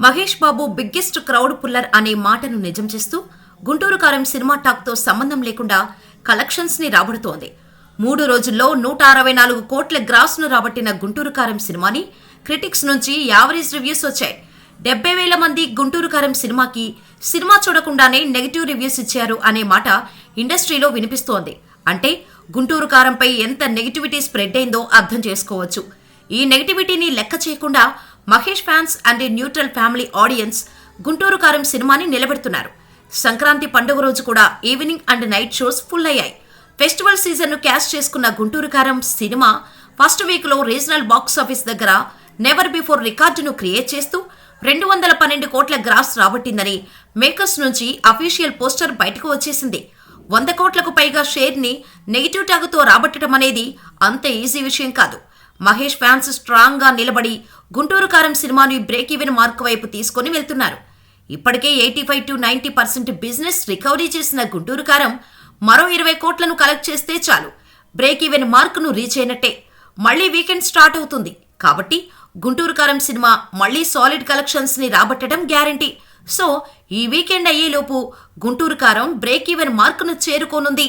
Mahesh Babu biggest crowd puller అనే మాటను నిజం చేస్తూ గుంటూరు కారం సినిమా టాక్ తో సంబంధం లేకుండా కలెక్షన్స్ ని రాబడుతోంది. 3 రోజుల్లో 164 కోట్ల గ్రాస్ ను రాబట్టిన గుంటూరు కారం సినిమాని క్రిటిక్స్ నుంచి యావరేజ్ రివ్యూస్ వచ్చాయి. 70,000 మంది గుంటూరు కారం సినిమాకి సినిమా చూడకుండానే నెగిటివ్ రివ్యూస్ ఇచ్చారు అనే మాట ఇండస్ట్రీలో వినిపిస్తోంది. అంటే గుంటూరు కారంపై ఎంత నెగిటివిటీ స్ప్రెడ్ అయిందో అర్థం చేసుకోవచ్చు. ఈ నెగిటివిటీని లెక్క చేయకుండా Mahesh fans and neutral family audience Guntur కారం సినిమాని నిలబెడుతున్నారు. సంక్రాంతి పండుగ రోజు కూడా evening and night shows full అయ్యాయి. ఫెస్టివల్ సీజన్ ను క్యాష్ చేసుకున్న గుంటూరు కారం సినిమా ఫస్ట్ వీక్ లో రీజనల్ బాక్స్ ఆఫీస్ దగ్గర నెవర్ బిఫోర్ రికార్డును క్రియేట్ చేస్తూ 212 కోట్ల గ్రాస్ రాబట్టిందని మేకర్స్ నుంచి అఫీషియల్ పోస్టర్ బయటకు వచ్చేసింది. 100 కోట్లకు పైగా షేర్ ని నెగిటివ్ ట్యాగ్ తో రాబట్టడం అనేది అంత ఈజీ విషయం కాదు. మహేష్ ఫ్యాన్స్ స్ట్రాంగ్ గా నిలబడి గుంటూరు కారం సినిమాని బ్రేక్ ఈవెన్ మార్క్ వైపు తీసుకుని వెళ్తున్నారు. ఇప్పటికే 85 to 90% బిజినెస్ రికవరీ చేసిన గుంటూరు కారం మరో 20 కోట్లను కలెక్ట్ చేస్తే చాలు బ్రేక్ ఈవెన్ మార్క్ ను రీచ్ అయినట్టే. మళ్లీ వీకెండ్ స్టార్ట్ అవుతుంది కాబట్టి గుంటూరు కారం సినిమా మళ్లీ సాలిడ్ కలెక్షన్స్ ని రాబట్టడం గ్యారంటీ. సో ఈ వీకెండ్ అయ్యేలోపు గుంటూరు కారం బ్రేక్ ఈవెన్ మార్క్ ను చేరుకోనుంది.